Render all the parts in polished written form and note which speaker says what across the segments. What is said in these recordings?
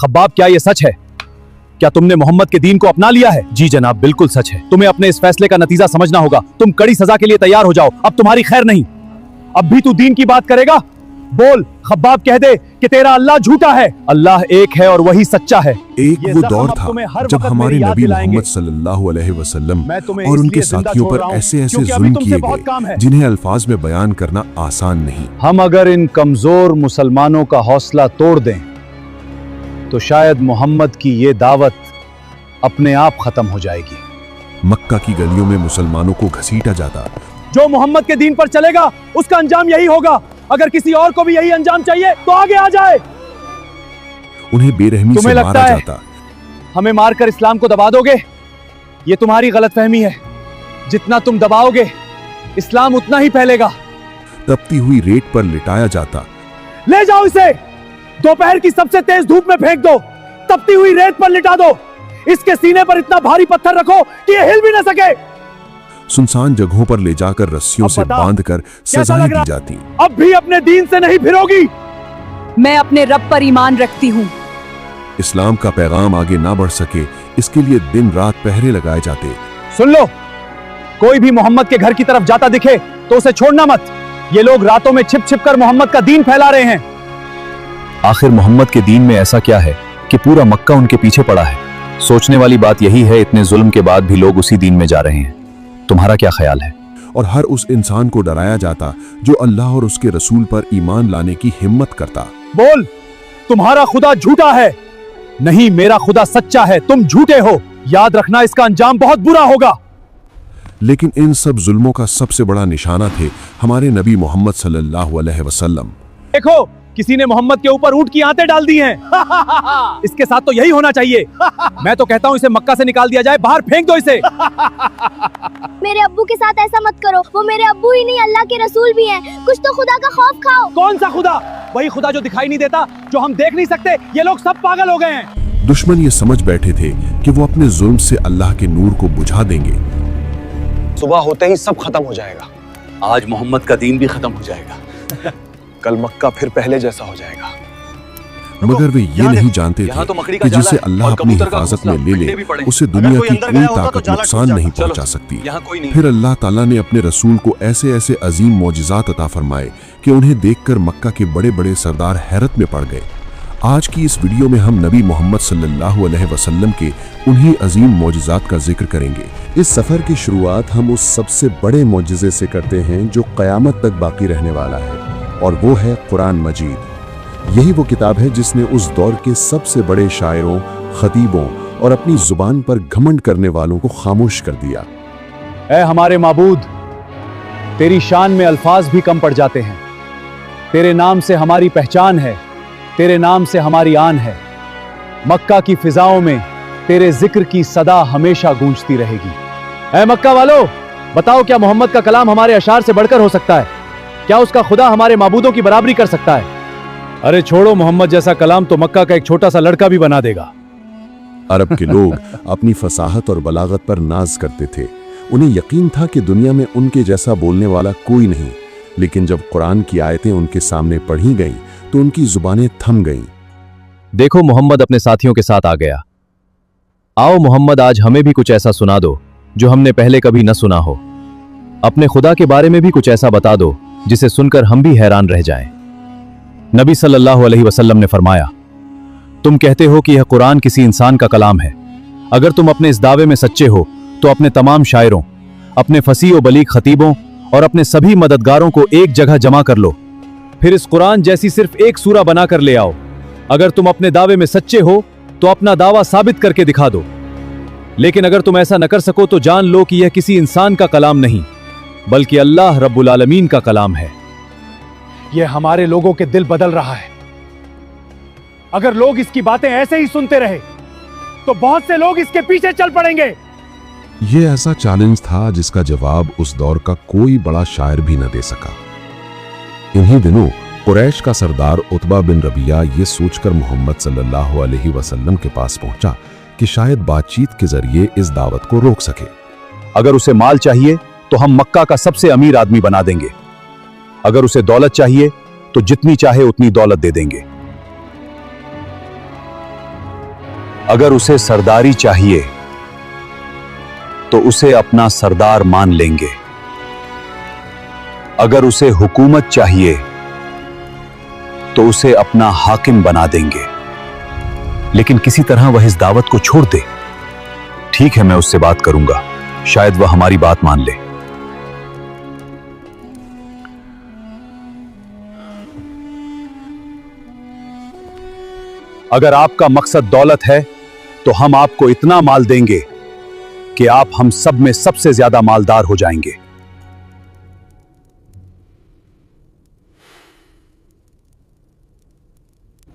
Speaker 1: Khabbab, क्या ये सच है? क्या तुमने मोहम्मद के दीन को अपना लिया है? जी जनाब, बिल्कुल सच है। तुम्हें अपने इस फैसले का नतीजा समझना होगा। तुम कड़ी सजा के लिए तैयार हो जाओ, अब तुम्हारी खैर नहीं। अब भी तू दीन की बात करेगा? बोल, खब्बाब कह दे कि तेरा अल्लाह झूठा है। अल्लाह एक है और वही सच्चा है।
Speaker 2: एक वो दौर था जब हमारे नबी मोहम्मद सल्लल्लाहु अलैहि वसल्लम और उनके साथियों पर ऐसे ऐसे जुल्म किए गए जिन्हें अल्फाज में बयान करना आसान नहीं।
Speaker 1: हम अगर इन कमजोर मुसलमानों का हौसला तोड़ दें तो शायद मोहम्मद की ये दावत अपने आप खत्म हो जाएगी।
Speaker 2: मक्का की गलियों में मुसलमानों को घसीटा जाता।
Speaker 1: जो मोहम्मद के दीन पर चलेगा उसका अंजाम यही होगा। अगर किसी और को भी यही अंजाम चाहिए तो आगे आ जाए।
Speaker 2: उन्हें बेरहमी से मारा जाता।
Speaker 1: हमें मारकर इस्लाम को दबा दोगे? ये तुम्हारी गलतफहमी है। जितना तुम दबाओगे इस्लाम उतना ही फैलेगा।
Speaker 2: तपती हुई रेत पर लिटाया जाता।
Speaker 1: ले जाओ इसे, दोपहर की सबसे तेज धूप में फेंक दो, तपती हुई रेत पर लिटा दो। इसके सीने पर इतना भारी पत्थर रखो कि ये हिल भी न सके।
Speaker 2: सुनसान जगहों पर ले जाकर रस्सियों से बांधकर सजाएं दी जाती।
Speaker 1: अब भी अपने दीन से नहीं फिरोगी?
Speaker 3: मैं अपने रब पर ईमान रखती हूँ।
Speaker 2: इस्लाम का पैगाम आगे ना बढ़ सके इसके लिए दिन रात पहरे लगाए जाते।
Speaker 1: सुन लो, कोई भी मोहम्मद के घर की तरफ जाता दिखे तो उसे छोड़ना मत। ये लोग रातों में छिप छिप कर मोहम्मद का दीन फैला रहे हैं। आखिर मोहम्मद के दीन में ऐसा क्या है कि पूरा मक्का उनके पीछे पड़ा है? सोचने वाली बात यही है, इतने जुल्म के बाद भी लोग उसी दीन में जा रहे हैं। तुम्हारा क्या ख्याल है?
Speaker 2: और हर उस इंसान को डराया जाता जो अल्लाह और उसके रसूल पर ईमान लाने की हिम्मत करता।
Speaker 1: बोल, तुम्हारा खुदा झूठा है? नहीं, मेरा खुदा सच्चा है। तुम झूठे हो। याद रखना, इसका अंजाम बहुत बुरा होगा।
Speaker 2: लेकिन इन सब जुल्मों का सबसे बड़ा निशाना थे हमारे नबी मोहम्मद सल्लल्लाहु अलैहि वसल्लम।
Speaker 1: देखो, किसी ने मोहम्मद के ऊपर ऊंट की आंतें डाल दी हैं। इसके साथ तो यही होना चाहिए। मैं तो कहता हूँ इसे मक्का से निकाल दिया जाए, बाहर फेंक दो इसे।
Speaker 4: मेरे अब्बू के साथ ऐसा मत करो। वो मेरे अब्बू ही नहीं, अल्लाह के रसूल भी हैं। कुछ तो खुदा का खौफ खाओ।
Speaker 1: कौन सा खुदा? वही खुदा जो दिखाई नहीं देता, जो हम देख नहीं सकते। ये लोग सब पागल हो गए हैं।
Speaker 2: दुश्मन ये समझ बैठे थे कि वो अपने जुल्म से अल्लाह के नूर को बुझा देंगे।
Speaker 5: सुबह होते ही सब खत्म हो जाएगा।
Speaker 1: आज मोहम्मद का दीन भी खत्म हो जाएगा।
Speaker 5: कल मक्का फिर पहले जैसा हो जाएगा।
Speaker 2: मगर वे ये नहीं जानते थे कि जिसे अल्लाह अपनी हिफाजत में ले ले उसे दुनिया की कोई ताकत नुकसान नहीं पहुंचा सकती। फिर अल्लाह ताला ने अपने रसूल को ऐसे ऐसे अजीम मौजिज़ात अता फरमाए कि उन्हें देखकर मक्का के बड़े बड़े सरदार हैरत में पड़ गए। आज की इस वीडियो में हम नबी मोहम्मद सल्लल्लाहु अलैहि वसल्लम के उन्हीं अजीम मौजिज़ात का जिक्र करेंगे। इस सफर की शुरुआत हम उस सबसे बड़े मौजिज़े से करते हैं जो क़यामत तक बाकी रहने वाला है, और वो है कुरान मजीद। यही वो किताब है जिसने उस दौर के सबसे बड़े शायरों, खतीबों और अपनी जुबान पर घमंड करने वालों को खामोश कर दिया।
Speaker 1: ऐ हमारे माबूद, तेरी शान में अल्फाज भी कम पड़ जाते हैं। तेरे नाम से हमारी पहचान है, तेरे नाम से हमारी आन है। मक्का की फिजाओं में तेरे जिक्र की सदा हमेशा गूंजती रहेगी। ऐ मक्का वालों, बताओ, क्या मोहम्मद का कलाम हमारे अशार से बढ़कर हो सकता है? क्या उसका खुदा हमारे माबूदों की बराबरी कर सकता है? अरे छोड़ो, मोहम्मद जैसा कलाम तो मक्का का एक छोटा सा लड़का भी बना देगा।
Speaker 2: अरब के लोग अपनी फसाहत और बलागत पर नाज करते थे। उन्हें यकीन था कि दुनिया में उनके जैसा बोलने वाला कोई नहीं। लेकिन जब कुरान की आयतें उनके सामने पढ़ी गईं तो उनकी जुबानें थम गईं।
Speaker 1: देखो, मोहम्मद अपने साथियों के साथ आ गया। आओ मोहम्मद, आज हमें भी कुछ ऐसा सुना दो जो हमने पहले कभी न सुना हो। अपने खुदा के बारे में भी कुछ ऐसा बता दो जिसे सुनकर हम भी हैरान रह जाएं। नबी सल्लल्लाहु अलैहि वसल्लम ने फरमाया, तुम कहते हो कि यह कुरान किसी इंसान का कलाम है। अगर तुम अपने इस दावे में सच्चे हो तो अपने तमाम शायरों, अपने फसीह व बलीग खतीबों और अपने सभी मददगारों को एक जगह जमा कर लो। फिर इस कुरान जैसी सिर्फ एक सूरा बनाकर ले आओ। अगर तुम अपने दावे में सच्चे हो तो अपना दावा साबित करके दिखा दो। लेकिन अगर तुम ऐसा न कर सको तो जान लो कि यह किसी इंसान का कलाम नहीं बल्कि अल्लाह रब्बुल आलमीन का कलाम है। यह हमारे लोगों के दिल बदल रहा है। अगर लोग इसकी बातें ऐसे ही सुनते रहे तो बहुत से लोग इसके पीछे चल पड़ेंगे।
Speaker 2: यह ऐसा चैलेंज था जिसका जवाब उस दौर का कोई बड़ा शायर भी न दे सका। इन्हीं दिनों कुरैश का सरदार उतबा बिन रबिया ये सोचकर मोहम्मद सल्लल्लाहु अलैहि वसल्लम के पास पहुंचा कि शायद बातचीत के जरिए इस दावत को रोक सके।
Speaker 1: अगर उसे माल चाहिए तो हम मक्का का सबसे अमीर आदमी बना देंगे। अगर उसे दौलत चाहिए तो जितनी चाहे उतनी दौलत दे देंगे। अगर उसे सरदारी चाहिए तो उसे अपना सरदार मान लेंगे। अगर उसे हुकूमत चाहिए तो उसे अपना हाकिम बना देंगे। लेकिन किसी तरह वह इस दावत को छोड़ दे। ठीक है, मैं उससे बात करूंगा, शायद वह हमारी बात मान ले। अगर आपका मकसद दौलत है तो हम आपको इतना माल देंगे कि आप हम सब में सबसे ज्यादा मालदार हो जाएंगे।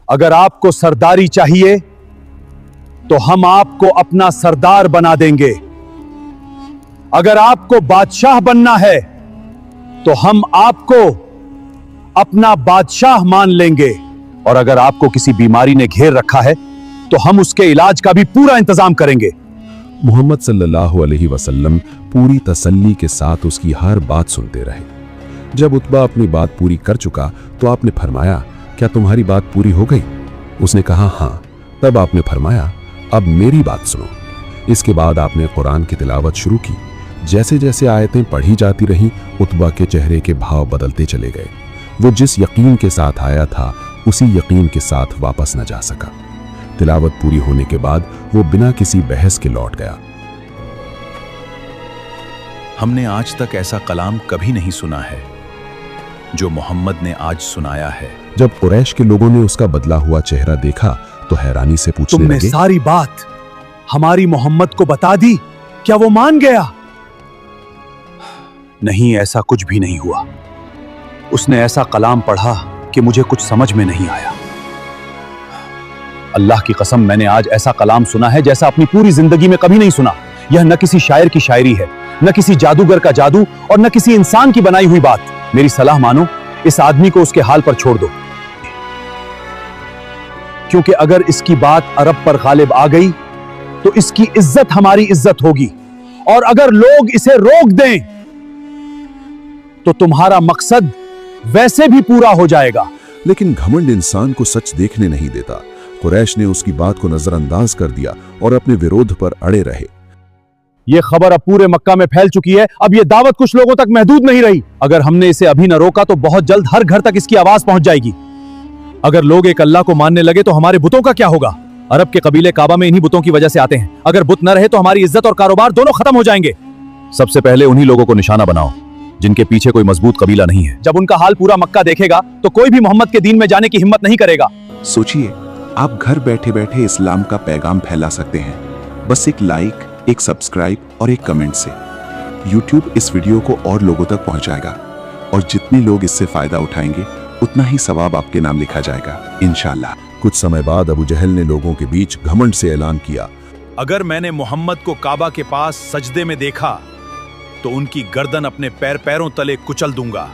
Speaker 1: अगर आपको सरदारी चाहिए तो हम आपको अपना सरदार बना देंगे। अगर आपको बादशाह बनना है तो हम आपको अपना बादशाह मान लेंगे। और अगर आपको किसी बीमारी ने घेर रखा है तो हम उसके इलाज का भी पूरा इंतजाम करेंगे।
Speaker 2: मोहम्मद सल्लल्लाहु अलैहि वसल्लम पूरी तसल्ली के साथ उसकी हर बात सुनते रहे। जब उतबा अपनी बात पूरी कर चुका तो आपने फरमाया, क्या तुम्हारी बात पूरी हो गई? उसने कहा, हाँ। तब आपने फरमाया, अब मेरी बात सुनो। इसके बाद आपने कुरान की तिलावत शुरू की। जैसे जैसे आयतें पढ़ी जाती रहीं, उतबा के चेहरे के भाव बदलते चले गए। वो जिस यकीन के साथ आया था उसी यकीन के साथ वापस न जा सका। तिलावत पूरी होने के बाद वो बिना किसी बहस के लौट गया।
Speaker 1: हमने आज तक ऐसा कलाम कभी नहीं सुना है जो मोहम्मद ने आज सुनाया है।
Speaker 2: जब कुरैश के लोगों ने उसका बदला हुआ चेहरा देखा तो हैरानी से पूछने
Speaker 1: तुमने
Speaker 2: लगे,
Speaker 1: सारी बात हमारी मोहम्मद को बता दी? क्या वो मान गया? नहीं, ऐसा कुछ भी नहीं हुआ। उसने ऐसा कलाम पढ़ा कि मुझे कुछ समझ में नहीं आया। अल्लाह की कसम, मैंने आज ऐसा कलाम सुना है जैसा अपनी पूरी जिंदगी में कभी नहीं सुना। यह न किसी शायर की शायरी है, न किसी जादूगर का जादू और न किसी इंसान की बनाई हुई बात। मेरी सलाह मानो, इस आदमी को उसके हाल पर छोड़ दो, क्योंकि अगर इसकी बात अरब पर गालिब आ गई तो इसकी इज्जत हमारी इज्जत होगी, और अगर लोग इसे रोक दें तो तुम्हारा मकसद वैसे भी पूरा हो जाएगा।
Speaker 2: लेकिन घमंड इंसान को सच देखने नहीं देता। कुरैश ने उसकी बात को नजरअंदाज कर दिया और अपने विरोध पर अड़े रहे।
Speaker 1: यह खबर अब पूरे मक्का में फैल चुकी है। अब यह दावत कुछ लोगों तक महदूद नहीं रही। अगर हमने इसे अभी न रोका तो बहुत जल्द हर घर तक इसकी आवाज पहुंच जाएगी। अगर लोग एक अल्लाह को मानने लगे तो हमारे बुतों का क्या होगा? अरब के कबीले काबा में इन्हीं बुतों की वजह से आते हैं। अगर बुत न रहे तो हमारी इज्जत और कारोबार दोनों खत्म हो जाएंगे। सबसे पहले उन्हीं लोगों को निशाना बनाओ जिनके पीछे कोई मजबूत कबीला नहीं है। जब उनका हाल पूरा मक्का देखेगा तो कोई भी मोहम्मद के दीन में जाने की हिम्मत नहीं करेगा।
Speaker 6: सोचिए, आप घर बैठे बैठे इस्लाम का पैगाम फैला सकते हैं, बस एक लाइक, एक सब्सक्राइब और एक कमेंट से। YouTube इस वीडियो को और लोगों तक पहुंचाएगा, और जितने लोग इससे फायदा उठाएंगे उतना ही सवाब आपके नाम लिखा जाएगा, इंशाअल्लाह।
Speaker 2: कुछ समय बाद अबू जहल ने लोगों के बीच घमंड से ऐलान किया,
Speaker 1: अगर मैंने मोहम्मद को काबा के पास सजदे में देखा तो उनकी गर्दन अपने पैरों तले कुचल दूंगा।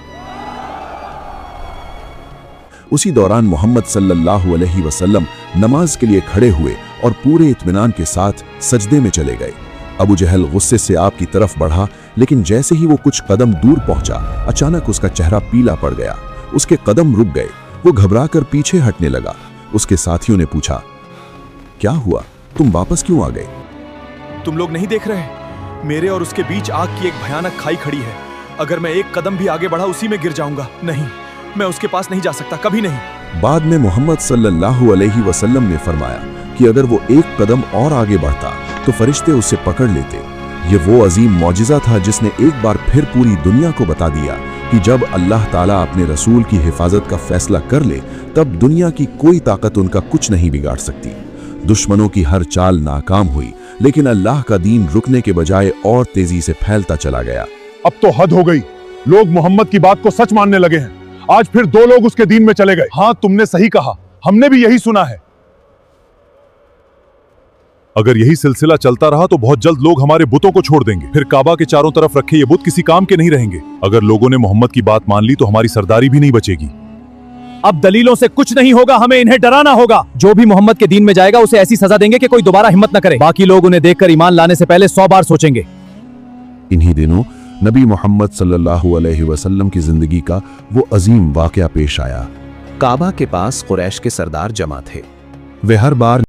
Speaker 2: उसी दौरान मोहम्मद सल्लल्लाहु अलैहि वसल्लम नमाज के लिए खड़े हुए और पूरे इत्मीनान के साथ सजदे में चले गए। अबू जहल गुस्से से आपकी तरफ बढ़ा, लेकिन जैसे ही वो कुछ कदम दूर पहुंचा, अचानक उसका चेहरा पीला पड़ गया। उसके कदम रुक गए। वो घबराकर पीछे हटने लगा। उसके साथियों ने पूछा, क्या हुआ? तुम वापस क्यों आ गए?
Speaker 1: तुम लोग नहीं देख रहे? मेरे और उसके बीच आग की एक भयानक खाई खड़ी है। अगर मैं एक कदम भी आगे बढ़ा उसी में गिर जाऊंगा। नहीं, मैं उसके पास नहीं जा सकता, कभी नहीं।
Speaker 2: बाद में मोहम्मद सल्लल्लाहु अलैहि वसल्लम ने फरमाया कि अगर वो एक कदम और आगे बढ़ता तो फरिश्ते उसे पकड़ लेते। ये वो अजीम मौजिज़ा था जिसने एक बार फिर पूरी दुनिया को बता दिया कि जब अल्लाह ताला अपने रसूल की हिफाजत का फैसला कर ले तब दुनिया की कोई ताकत उनका कुछ नहीं बिगाड़ सकती। दुश्मनों की हर चाल नाकाम हुई, लेकिन अल्लाह का दीन रुकने के बजाय और तेजी से फैलता चला गया।
Speaker 7: अब तो हद हो गई। लोग मोहम्मद की बात को सच मानने लगे हैं। आज फिर 2 लोग उसके दीन में चले गए। हाँ, तुमने सही कहा, हमने भी यही सुना है।
Speaker 8: अगर यही सिलसिला चलता रहा तो बहुत जल्द लोग हमारे बुतों को छोड़ देंगे। फिर काबा के चारों तरफ रखे ये बुत किसी काम के नहीं रहेंगे। अगर लोगों ने मोहम्मद की बात मान ली तो हमारी सरदारी भी नहीं बचेगी।
Speaker 1: अब दलीलों से कुछ नहीं होगा, हमें इन्हें डराना होगा। जो भी मोहम्मद के दीन में जाएगा उसे ऐसी सजा देंगे कि कोई दोबारा हिम्मत न करे। बाकी लोग उन्हें देखकर ईमान लाने से पहले 100 बार सोचेंगे।
Speaker 2: इन्हीं दिनों नबी मोहम्मद सल्लल्लाहु अलैहि वसल्लम की जिंदगी का वो अजीम वाकया पेश आया।
Speaker 9: काबा के पास कुरैश के सरदार जमा थे।
Speaker 2: वे हर बार